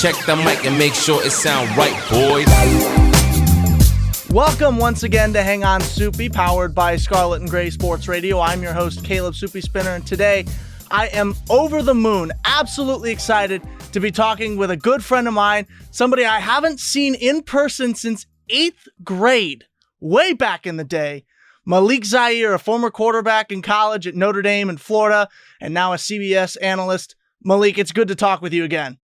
Check the mic and make sure it sound right, boys. Welcome once again to Hang On Supi, powered by Scarlet and Gray Sports Radio. I'm your host, Caleb Supi Spinner, and today I am over the moon, absolutely excited to be talking with a good friend of mine, somebody I haven't seen in person since 8th grade, way back in the day. Malik Zaire, a former quarterback in college at Notre Dame in Florida, and now a CBS analyst. Malik, it's good to talk with you again.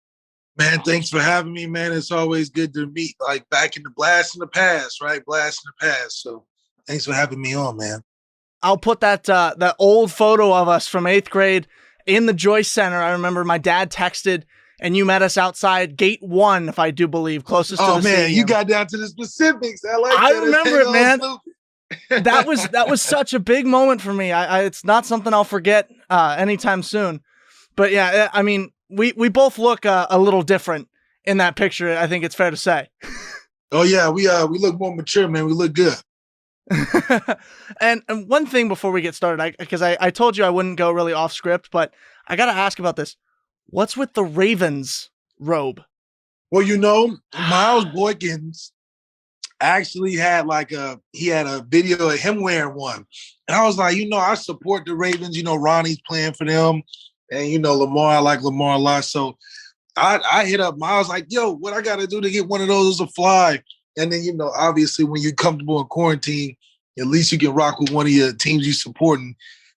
Man, thanks for having me, man. It's always good to meet, like back in the blast in the past, right? Blast in the past. So thanks for having me on, man. I'll put that old photo of us from 8th grade in the Joyce Center. I remember my dad texted, and you met us outside gate 1, if I do believe, closest to the stadium. Oh, man, you got down to the specifics. I remember it, man. That was such a big moment for me. It's not something I'll forget anytime soon. But yeah, I mean, we both look a little different in that picture. I think it's fair to say. Oh yeah, we look more mature, man. We look good. and one thing before we get started, because I told you I wouldn't go really off script, but I got to ask about this. What's with the Ravens robe? Well, Miles Boykins actually had a video of him wearing one. And I was like, I support the Ravens. Ronnie's playing for them. And, Lamar, I like Lamar a lot. So I hit up Miles like, yo, what I got to do to get one of those to fly? And then, obviously when you're comfortable in quarantine, at least you can rock with one of your teams you support. And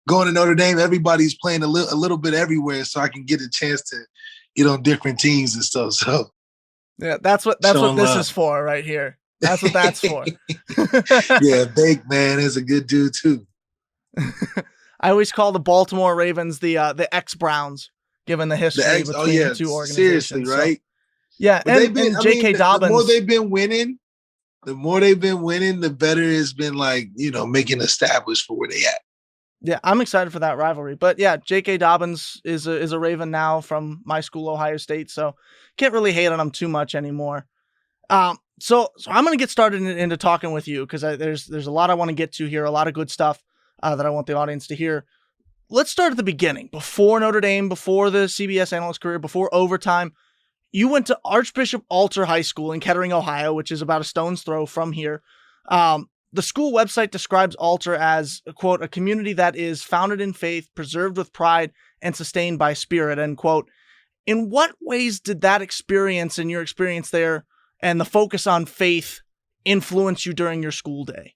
going to Notre Dame, everybody's playing a little bit everywhere. So I can get a chance to get on different teams and stuff. So yeah, that's what this is for right here. That's what that's for. Yeah, Bake, man, is a good dude too. I always call the Baltimore Ravens the ex-Browns, given the history between the two organizations. Seriously, right? So, yeah, and J.K. Dobbins. The more they've been winning, the better it's been, making established for where they at. Yeah, I'm excited for that rivalry. But yeah, J.K. Dobbins is a Raven now from my school, Ohio State, so can't really hate on him too much anymore. So I'm going to get started into talking with you because there's a lot I want to get to here, a lot of good stuff that I want the audience to hear. Let's start at the beginning. Before Notre Dame, before the CBS analyst career, before overtime, you went to Archbishop Alter High School in Kettering, Ohio, which is about a stone's throw from here. The school website describes Alter as, quote, a community that is founded in faith, preserved with pride, and sustained by spirit, end quote. In what ways did that experience and your experience there and the focus on faith influence you during your school day?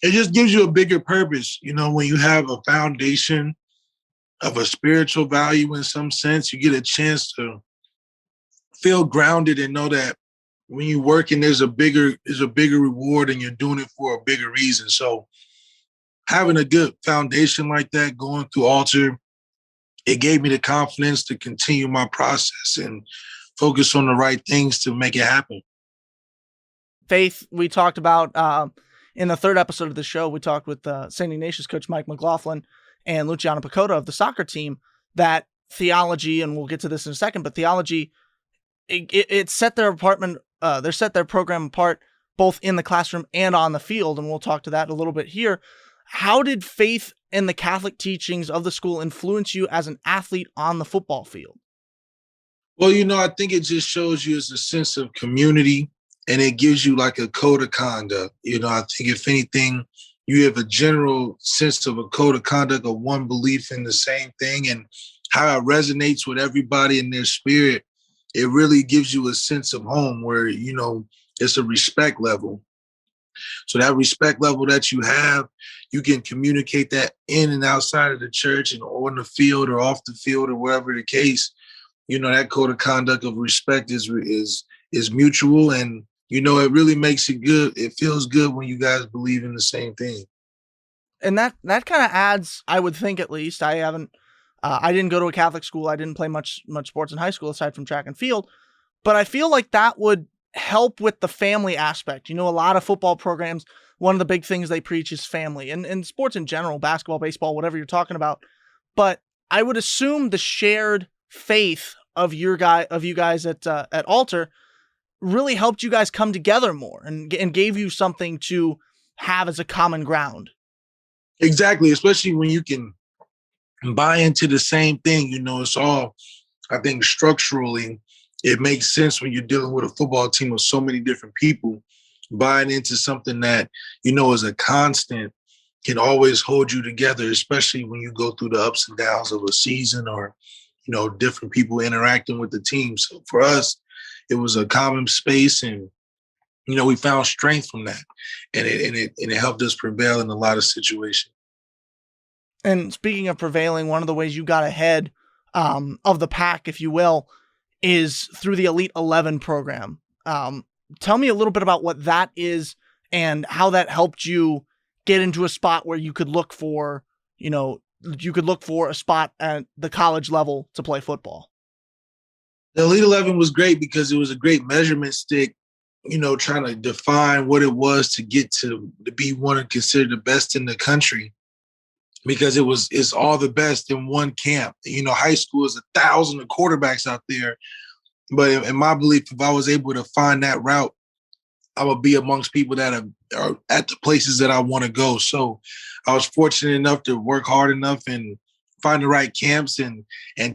It just gives you a bigger purpose. When you have a foundation of a spiritual value in some sense, you get a chance to feel grounded and know that when you work and there's a bigger reward and you're doing it for a bigger reason. So having a good foundation like that going through Alter, it gave me the confidence to continue my process and focus on the right things to make it happen. Faith, we talked about in the third episode of the show, we talked with St. Ignatius coach Mike McLaughlin and Luciano Picotto of the soccer team that theology, and we'll get to this in a second, but theology, it set their program apart both in the classroom and on the field, and we'll talk to that a little bit here. How did faith and the Catholic teachings of the school influence you as an athlete on the football field? Well, I think it just shows you as a sense of community, and it gives you like a code of conduct. I think if anything, you have a general sense of a code of conduct of one belief in the same thing and how it resonates with everybody in their spirit. It really gives you a sense of home where, it's a respect level. So that respect level that you have, you can communicate that in and outside of the church and on the field or off the field or wherever the case. That code of conduct of respect is mutual, and it really makes it good. It feels good when you guys believe in the same thing. And that kind of adds, I would think, at least. I didn't go to a Catholic school. I didn't play much sports in high school aside from track and field, but I feel like that would help with the family aspect. A lot of football programs, one of the big things they preach is family, and sports in general, basketball, baseball, whatever you're talking about. But I would assume the shared faith of you guys at Alter really helped you guys come together more and gave you something to have as a common ground. Exactly, especially when you can buy into the same thing. It's all, I think, structurally, it makes sense when you're dealing with a football team of so many different people. Buying into something that, is a constant can always hold you together, especially when you go through the ups and downs of a season or, different people interacting with the team. So for us, it was a common space, and, we found strength from that, and it helped us prevail in a lot of situations. And speaking of prevailing, one of the ways you got ahead of the pack, if you will, is through the Elite 11 program. Tell me a little bit about what that is and how that helped you get into a spot where you could look for, a spot at the college level to play football. The Elite 11 was great because it was a great measurement stick, trying to define what it was to get to be one and considered the best in the country, because it's all the best in one camp. High school is 1,000 of quarterbacks out there. But in my belief, if I was able to find that route, I would be amongst people that are at the places that I want to go. So I was fortunate enough to work hard enough and find the right camps and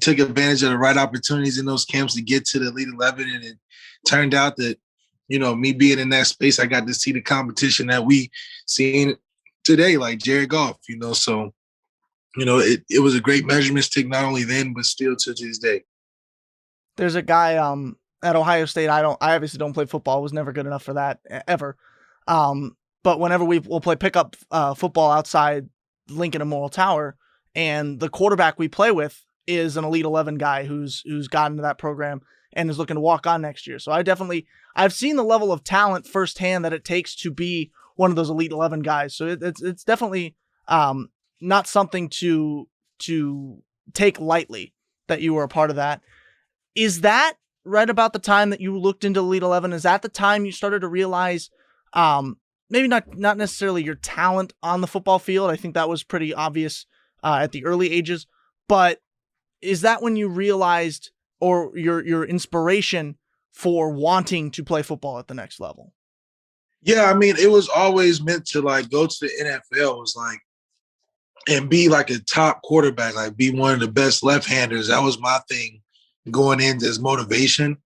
took advantage of the right opportunities in those camps to get to the Elite 11. And it turned out that, me being in that space, I got to see the competition that we seen today, like Jared Goff, So, it was a great measurement stick, not only then, but still to this day. There's a guy at Ohio State. I obviously don't play football. I was never good enough for that ever. But whenever we'll play pickup football outside Lincoln Memorial Tower, and the quarterback we play with is an Elite 11 guy who's gotten into that program and is looking to walk on next year. So I've seen the level of talent firsthand that it takes to be one of those Elite 11 guys. So it's definitely not something to take lightly that you were a part of that. Is that right about the time that you looked into Elite 11? Is that the time you started to realize, maybe not necessarily your talent on the football field? I think that was pretty obvious at the early ages. But is that when you realized, or your inspiration for wanting to play football at the next level? Yeah, it was always meant to go to the NFL. It was and be a top quarterback, be one of the best left-handers. That was my thing going in as motivation.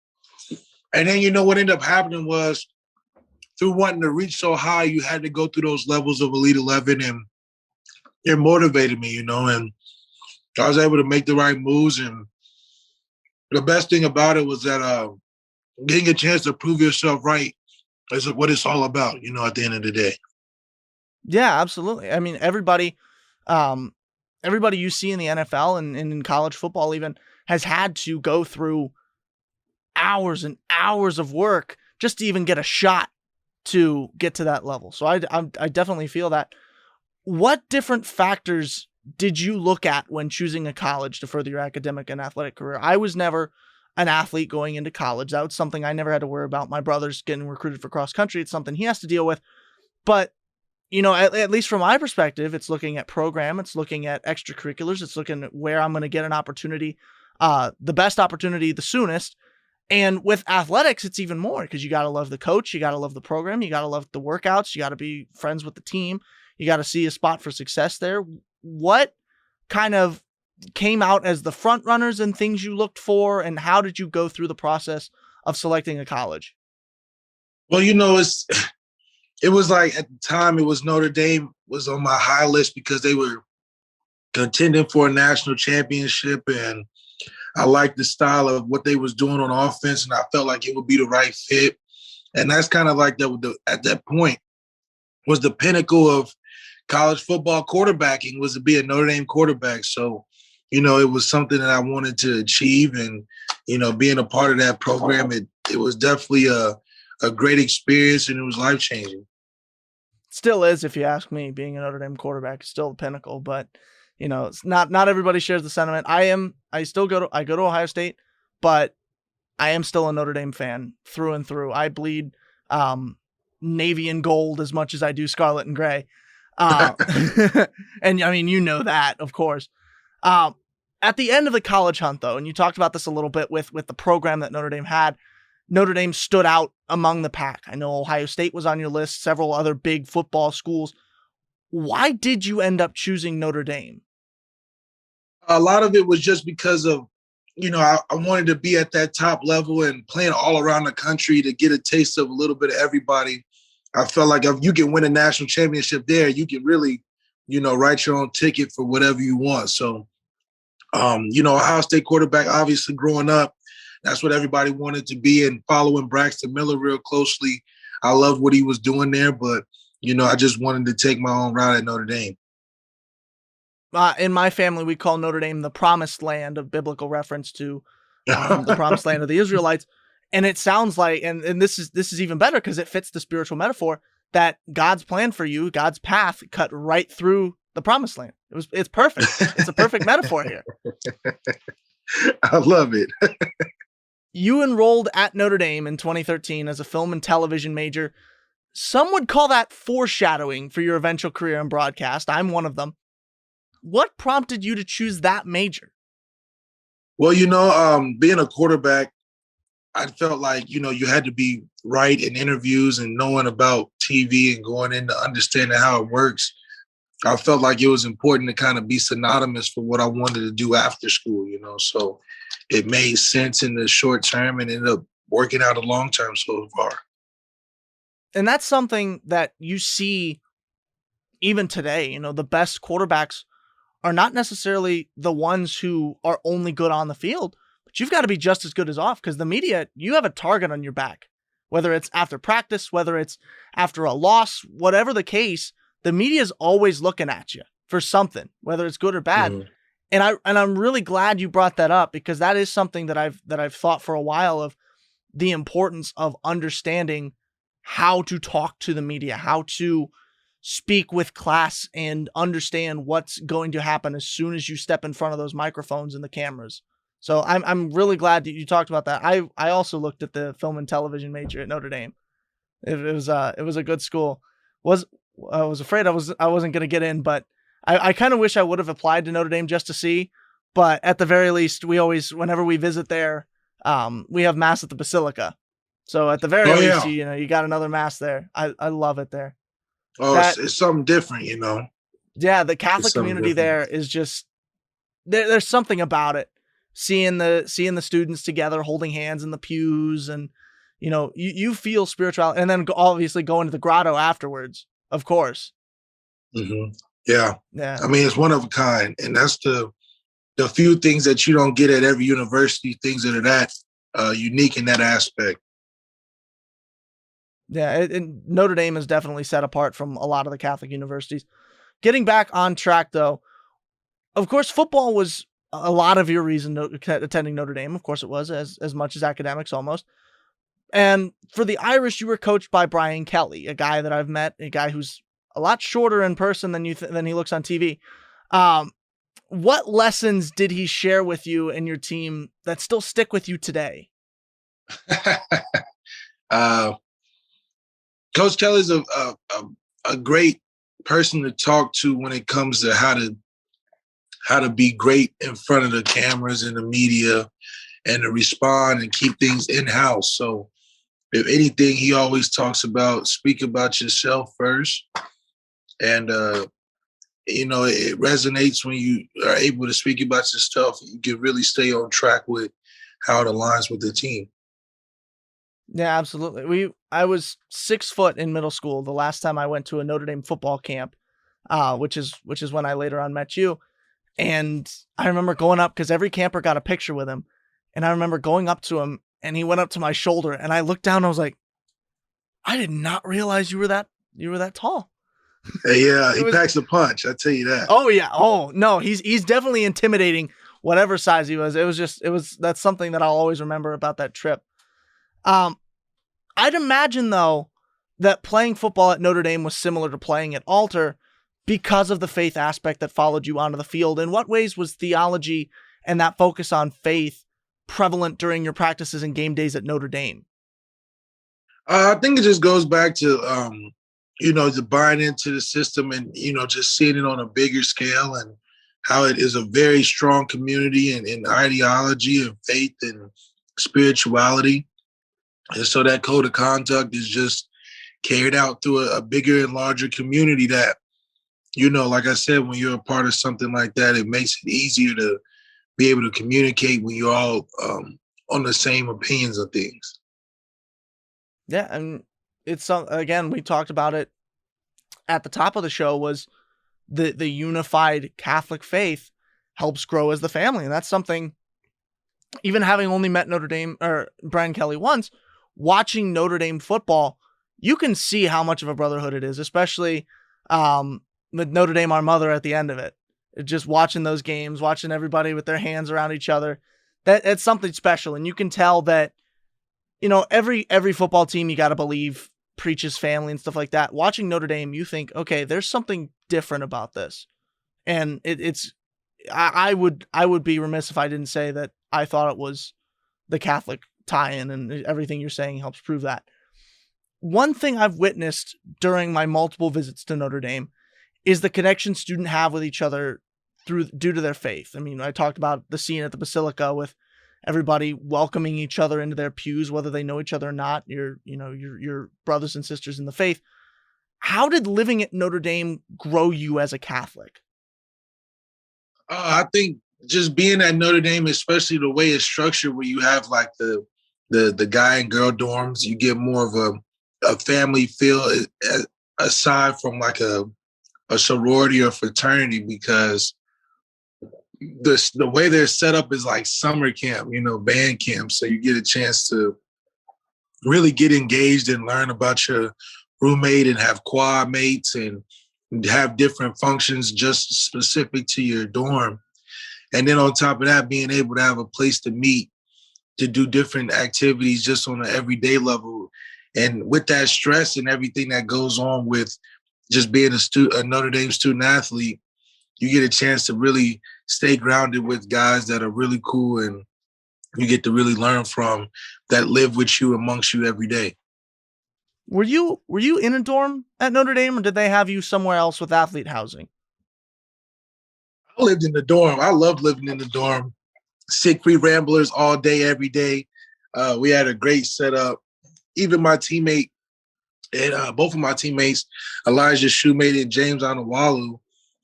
And then, what ended up happening was, through wanting to reach so high, you had to go through those levels of Elite 11, and it motivated me, and I was able to make the right moves. And the best thing about it was that getting a chance to prove yourself right is what it's all about, at the end of the day. Yeah, absolutely. Everybody you see in the NFL and in college football even has had to go through hours and hours of work just to even get a shot to get to that level. So I definitely feel that. What different factors did you look at when choosing a college to further your academic and athletic career? I was never an athlete going into college. That was something I never had to worry about. My brother's getting recruited for cross country. It's something he has to deal with. But at least from my perspective, it's looking at program, it's looking at extracurriculars, it's looking at where I'm going to get an opportunity, the best opportunity the soonest. And with athletics, it's even more, because you got to love the coach, you got to love the program, you got to love the workouts, you got to be friends with the team, you got to see a spot for success there. What kind of came out as the front runners and things you looked for, and how did you go through the process of selecting a college? Well, it was at the time, it was Notre Dame was on my high list because they were contending for a national championship, and I liked the style of what they was doing on offense, and I felt like it would be the right fit. And that's kind of at that point was the pinnacle of college football quarterbacking, was to be a Notre Dame quarterback. So, it was something that I wanted to achieve, and, being a part of that program, it was definitely a great experience, and it was life-changing. Still is, if you ask me. Being a Notre Dame quarterback is still the pinnacle, but it's not everybody shares the sentiment. I go to Ohio State, but I am still a Notre Dame fan through and through. I bleed navy and gold as much as I do scarlet and gray. And that, of course. At the end of the college hunt, though, and you talked about this a little bit with the program that Notre Dame had, Notre Dame stood out among the pack. I know Ohio State was on your list, several other big football schools. Why did you end up choosing Notre Dame? A lot of it was just because of I wanted to be at that top level and playing all around the country to get a taste of a little bit of everybody. I felt like if you can win a national championship there, you can really, write your own ticket for whatever you want. So, Ohio State quarterback, obviously growing up, that's what everybody wanted to be, and following Braxton Miller real closely. I love what he was doing there, but, I just wanted to take my own route at Notre Dame. In my family, we call Notre Dame the promised land, of biblical reference to the promised land of the Israelites. And it sounds like, and this is even better because it fits the spiritual metaphor, that God's plan for you, God's path, cut right through the promised land. It's perfect. It's a perfect metaphor here. I love it. You enrolled at Notre Dame in 2013 as a film and television major. Some would call that foreshadowing for your eventual career in broadcast. I'm one of them. What prompted you to choose that major? Well, being a quarterback, I felt like, you had to be right in interviews and knowing about TV and going into understanding how it works. I felt like it was important to kind of be synonymous for what I wanted to do after school, so it made sense in the short term and ended up working out a long term so far. And that's something that you see even today. The best quarterbacks are not necessarily the ones who are only good on the field, but you've got to be just as good as off, because the media, you have a target on your back, whether it's after practice, whether it's after a loss, whatever the case, the media is always looking at you for something, whether it's good or bad. Mm-hmm. And I'm really glad you brought that up, because that is something that I've thought for a while, of the importance of understanding how to talk to the media, how to speak with class, and understand what's going to happen as soon as you step in front of those microphones and the cameras. So I'm really glad that you talked about that. I also looked at the film and television major at Notre Dame. It was a good school. I was afraid I wasn't going to get in, but I kind of wish I would have applied to Notre Dame just to see. But at the very least, we always, whenever we visit there, we have mass at the Basilica. So at the very least, you got another mass there. I love it there. Oh, it's something different, Yeah, the Catholic community there is just there's something about it. Seeing the students together, holding hands in the pews, and you feel spirituality, and then obviously going to the grotto afterwards, of course. Mm-hmm. Yeah. I mean, it's one of a kind, and that's the few things that you don't get at every university. Things that are that unique in that aspect. Yeah, and Notre Dame is definitely set apart from a lot of the Catholic universities. Getting back on track, though, of course, football was a lot of your reason attending Notre Dame. Of course, it was as much as academics almost. And for the Irish, you were coached by Brian Kelly, a guy that I've met, a guy who's a lot shorter in person than than he looks on TV. What lessons did he share with you and your team that still stick with you today? Coach Kelly's a great person to talk to when it comes to how to be great in front of the cameras and the media, and to respond and keep things in-house. So if anything, he always talks about speak about yourself first. And, it resonates when you are able to speak about yourself. You can really stay on track with how it aligns with the team. Yeah, absolutely. I was 6 foot in middle school the last time I went to a Notre Dame football camp, which is when I later on met you. And I remember going up, because every camper got a picture with him. And I remember going up to him, and he went up to my shoulder, and I looked down and I was like, I did not realize you were that tall. Yeah, he packs a punch. I tell you that. Oh yeah. Oh no, he's definitely intimidating, whatever size he was. That's something that I'll always remember about that trip. I'd imagine, though, that playing football at Notre Dame was similar to playing at Alter because of the faith aspect that followed you onto the field. In what ways was theology and that focus on faith prevalent during your practices and game days at Notre Dame? I think it just goes back to, to buying into the system and, just seeing it on a bigger scale, and how it is a very strong community in ideology and faith and spirituality. And so that code of conduct is just carried out through a bigger and larger community that, like I said, when you're a part of something like that, it makes it easier to be able to communicate when you're all on the same opinions of things. Yeah, and it's again, we talked about it at the top of the show, was the unified Catholic faith helps grow as the family. And that's something, even having only met Notre Dame or Brian Kelly once, watching Notre Dame football, you can see how much of a brotherhood it is, especially with Notre Dame, our mother, at the end of it. Just watching those games, watching everybody with their hands around each other, it's something special. And you can tell that, every football team, you got to believe, preaches family and stuff like that. Watching Notre Dame, you think, okay, there's something different about this. And I would be remiss if I didn't say that I thought it was the Catholic tie-in, and everything you're saying helps prove that. One thing I've witnessed during my multiple visits to Notre Dame is the connection students have with each other due to their faith. I mean, I talked about the scene at the Basilica with everybody welcoming each other into their pews, whether they know each other or not. Your brothers and sisters in the faith. How did living at Notre Dame grow you as a Catholic? I think just being at Notre Dame, especially the way it's structured, where you have like the guy and girl dorms, you get more of a family feel aside from like a sorority or fraternity, because the way they're set up is like summer camp, band camp. So you get a chance to really get engaged and learn about your roommate and have quad mates and have different functions just specific to your dorm. And then on top of that, being able to have a place to meet, to do different activities just on an everyday level. And with that stress and everything that goes on with just being a Notre Dame student athlete, you get a chance to really stay grounded with guys that are really cool, and you get to really learn from, that live with you, amongst you every day. Were you in a dorm at Notre Dame, or did they have you somewhere else with athlete housing? I lived in the dorm. I loved living in the dorm. Sick-free ramblers all day, every day. We had a great setup. Even my teammate, and both of my teammates, Elijah Shoemate and James Anawalu,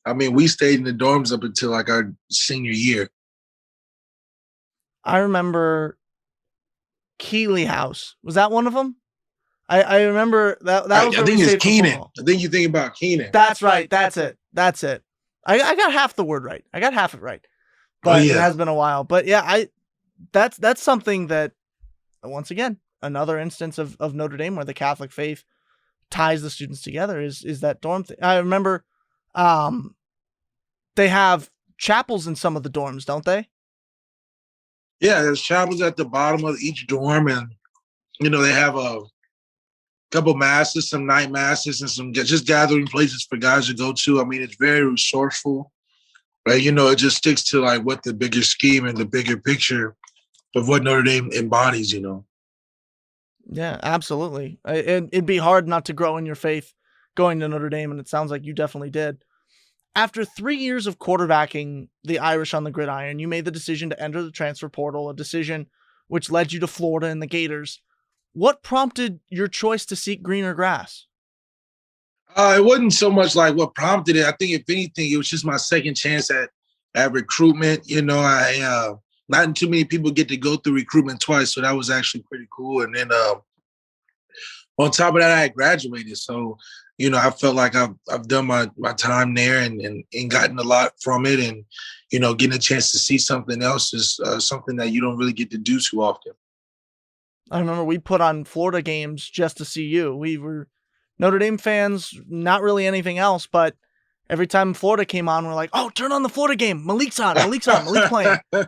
I mean, we stayed in the dorms up until like our senior year. I remember Keeley House. Was that one of them? I remember that was. I think it's Keenan. I think you think about Keenan. That's right. That's it. I got half the word right. I got half it right, but It has been a while. But yeah, that's something that, once again, another instance of Notre Dame where the Catholic faith ties the students together is that dorm thing. I remember they have chapels in some of the dorms, don't they? Yeah, there's chapels at the bottom of each dorm, and they have a couple masses, some night masses, and some just gathering places for guys to go to. I mean, it's very resourceful, right? It just sticks to like what the bigger scheme and the bigger picture of what Notre Dame embodies. Yeah, absolutely. It'd be hard not to grow in your faith going to Notre Dame, and it sounds like you definitely did. After 3 years of quarterbacking the Irish on the gridiron, you made the decision to enter the transfer portal, a decision which led you to Florida and the Gators. What prompted your choice to seek greener grass? It wasn't so much like what prompted it. I think, if anything, it was just my second chance at recruitment. Not too many people get to go through recruitment twice, so that was actually pretty cool. And then on top of that, I had graduated, so I felt like I've done my time there and gotten a lot from it, and getting a chance to see something else is something that you don't really get to do too often. I remember we put on Florida games just to see you. We were Notre Dame fans, not really anything else, but every time Florida came on, we're like, oh, turn on the Florida game. Malik's Malik's playing. Yeah.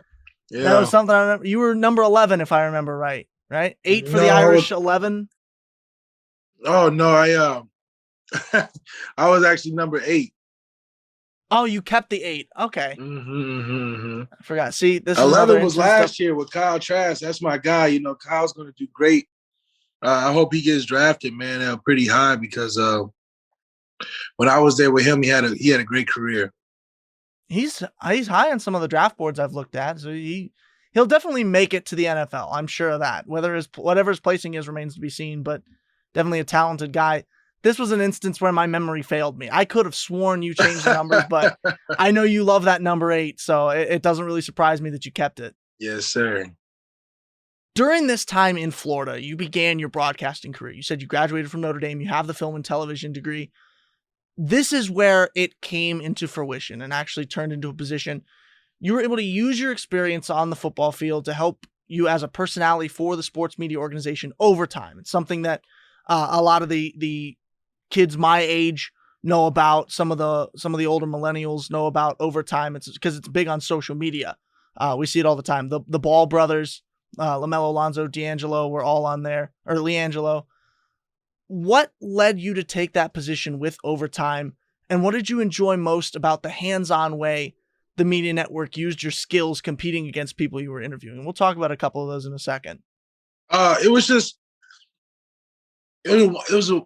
That was something I remember. You were number 11, if I remember right? 8 for the Irish, 11? Oh, no, I was actually number 8. Oh, you kept the 8. Okay. Mm-hmm. I forgot. See, this 11 was last year with Kyle Trask. That's my guy. Kyle's going to do great. I hope he gets drafted, man, pretty high, because when I was there with him, he had a great career. He's high on some of the draft boards I've looked at, so he'll definitely make it to the NFL. I'm sure of that. Whatever his placing is remains to be seen, but definitely a talented guy. this was an instance where my memory failed me. I could have sworn you changed the numbers, but I know you love that number 8, so it doesn't really surprise me that you kept it. Yes, sir. During this time in Florida, you began your broadcasting career. You said you graduated from Notre Dame. You have the film and television degree. This is where it came into fruition and actually turned into a position. You were able to use your experience on the football field to help you as a personality for the sports media organization Overtime. It's something that a lot of the kids my age know about. Some of the older millennials know about Overtime. It's because it's big on social media. We see it all the time. The Ball brothers, LaMelo, Alonzo, D'Angelo were all on there, or LiAngelo. What led you to take that position with Overtime, and what did you enjoy most about the hands-on way the media network used your skills competing against people you were interviewing? We'll talk about a couple of those in a second. It was a,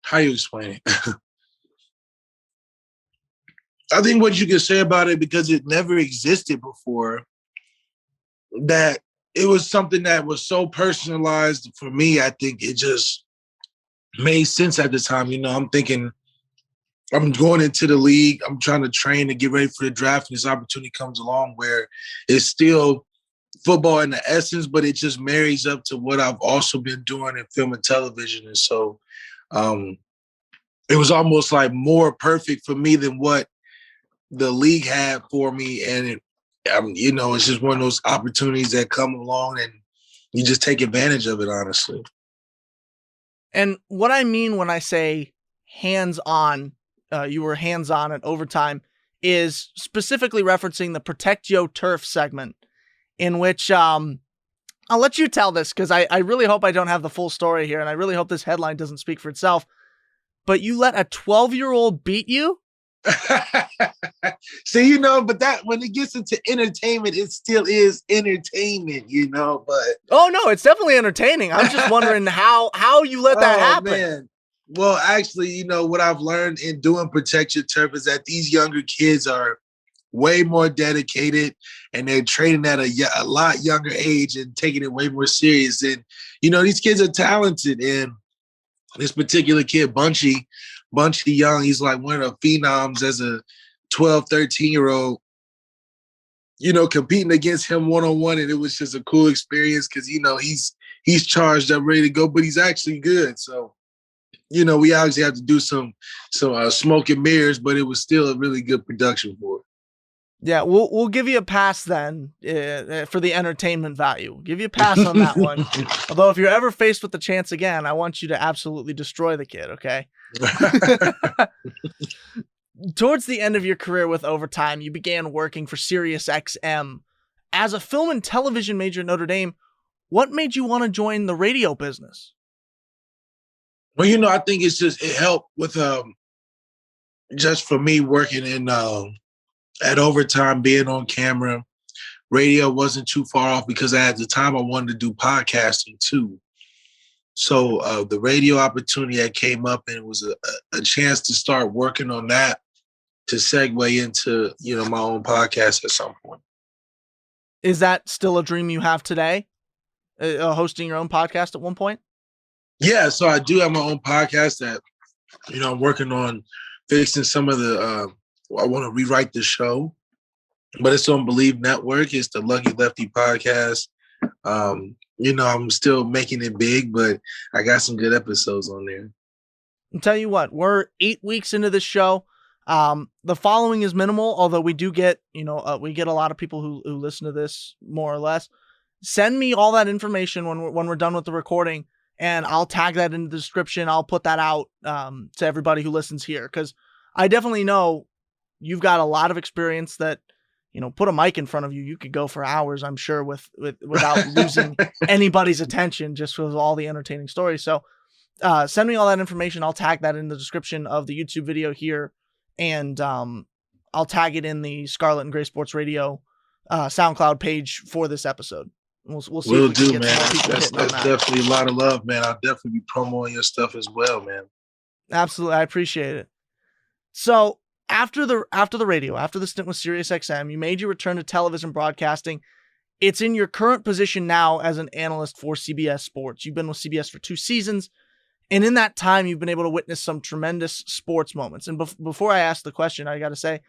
how you explain it? I think what you can say about it, because it never existed before, that it was something that was so personalized for me. I think it just made sense at the time. I'm thinking, I'm going into the league. I'm trying to train to get ready for the draft. And this opportunity comes along where it's still football in the essence, but it just marries up to what I've also been doing in film and television. And so it was almost like more perfect for me than what the league had for me. And it's just one of those opportunities that come along and you just take advantage of it, honestly. And what I mean when I say hands-on, you were hands-on at Overtime, is specifically referencing the Protect Yo Turf segment, in which I'll let you tell this because I really hope I don't have the full story here, and I really hope this headline doesn't speak for itself. But you let a 12-year-old beat you? See, but that when it gets into entertainment, it still is entertainment, but oh no, it's definitely entertaining. I'm just wondering how you let that happen. Man. Well, actually, what I've learned in doing Protect Your Turf is that these younger kids are way more dedicated and they're training at a lot younger age and taking it way more serious. And, these kids are talented. And this particular kid, Bunchy Young, he's like one of the phenoms as a 12, 13-year-old, competing against him one-on-one. And it was just a cool experience because, he's charged up, ready to go, but he's actually good. So, we obviously have to do some smoke and mirrors, but it was still a really good production for it. Yeah, we'll give you a pass then for the entertainment value. We'll give you a pass on that one. Although if you're ever faced with the chance again, I want you to absolutely destroy the kid, okay? Towards the end of your career with Overtime, you began working for SiriusXM. As a film and television major at Notre Dame, what made you want to join the radio business? Well, I think it helped with just for me working in at Overtime, being on camera. Radio wasn't too far off because at the time I wanted to do podcasting too. So the radio opportunity that came up, and it was a chance to start working on that to segue into, my own podcast at some point. Is that still a dream you have today? Hosting your own podcast at one point? Yeah, so I do have my own podcast that, I'm working on fixing some of the, I want to rewrite the show, but it's on Believe Network. It's the Lucky Lefty podcast. I'm still making it big, but I got some good episodes on there. I'll tell you what, we're 8 weeks into this show. The following is minimal, although we do get, we get a lot of people who listen to this more or less. Send me all that information when we're done with the recording, and I'll tag that in the description. I'll put that out to everybody who listens here, because I definitely know you've got a lot of experience that, put a mic in front of you, you could go for hours, I'm sure, without losing anybody's attention, just with all the entertaining stories. So send me all that information. I'll tag that in the description of the YouTube video here, and I'll tag it in the Scarlet and Gray Sports Radio SoundCloud page for this episode. We'll see. We'll do, man. That's definitely a lot of love, man. I'll definitely be promoting your stuff as well, man. Absolutely. I appreciate it. So after the radio, after the stint with SiriusXM, you made your return to television broadcasting. It's in your current position now as an analyst for CBS Sports. You've been with CBS for 2 seasons, And in that time, you've been able to witness some tremendous sports moments. And before I ask the question, I got to say,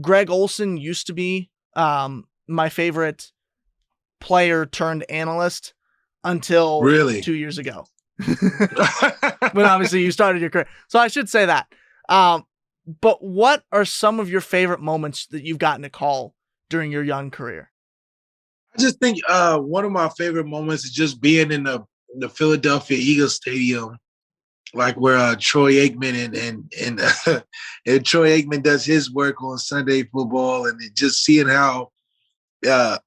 Greg Olson used to be my favorite player turned analyst until Really? 2 years ago. When obviously you started your career. So I should say that. But what are some of your favorite moments that you've gotten to call during your young career? I just think one of my favorite moments is just being in the Philadelphia Eagles Stadium, like where Troy Aikman and Troy Aikman does his work on Sunday football, and just seeing how I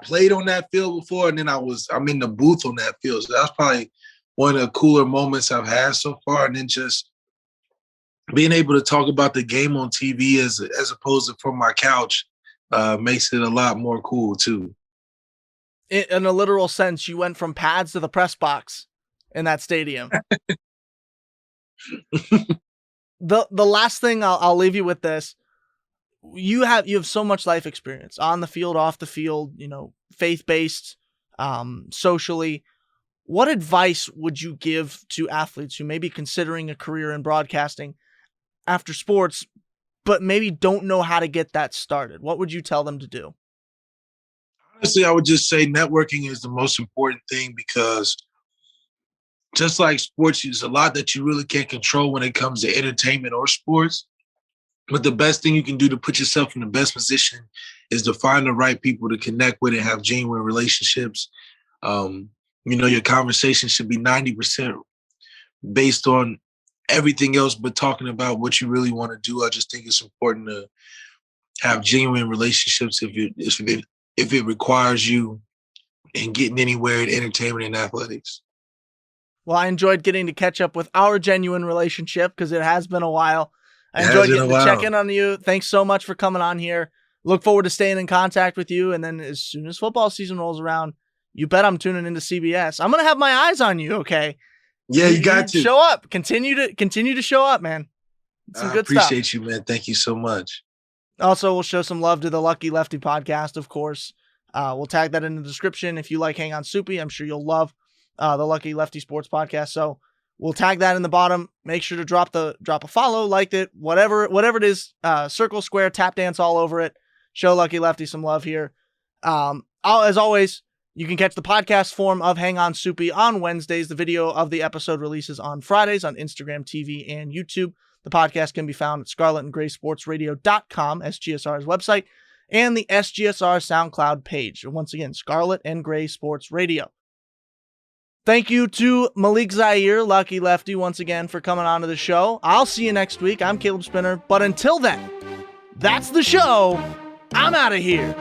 played on that field before, and then I'm in the booth on that field. So that's probably one of the cooler moments I've had so far. And then just being able to talk about the game on TV as opposed to from my couch makes it a lot more cool too. In a literal sense, you went from pads to the press box in that stadium. The last thing I'll leave you with this. You have so much life experience on the field, off the field, faith-based, socially. What advice would you give to athletes who may be considering a career in broadcasting after sports, but maybe don't know how to get that started? What would you tell them to do? Honestly, I would just say networking is the most important thing, because just like sports, there's a lot that you really can't control when it comes to entertainment or sports. But the best thing you can do to put yourself in the best position is to find the right people to connect with and have genuine relationships. Your conversation should be 90% based on everything else but talking about what you really want to do. I just think it's important to have genuine relationships if it requires you in getting anywhere in entertainment and athletics. Well, I enjoyed getting to catch up with our genuine relationship because it has been a while. I enjoyed getting to check in on you. Thanks so much for coming on here. Look forward to staying in contact with you. And then as soon as football season rolls around, you bet I'm tuning into CBS. I'm going to have my eyes on you, okay? Yeah, you got to. Show up. Continue to show up, man. Some good stuff. I appreciate you, man. Thank you so much. Also, we'll show some love to the Lucky Lefty podcast, of course. We'll tag that in the description. If you like Hang On Supi, I'm sure you'll love the Lucky Lefty Sports podcast. So we'll tag that in the bottom. Make sure to drop a follow, liked it, whatever it is. Circle, square, tap dance all over it. Show Lucky Lefty some love here. As always, you can catch the podcast form of Hang On Supi on Wednesdays. The video of the episode releases on Fridays on Instagram, TV, and YouTube. The podcast can be found at scarletandgraysportsradio.com, SGSR's website, and the SGSR SoundCloud page. Once again, Scarlet and Gray Sports Radio. Thank you to Malik Zaire, Lucky Lefty, once again for coming on to the show. I'll see you next week. I'm Caleb Spinner. But until then, that's the show. I'm out of here.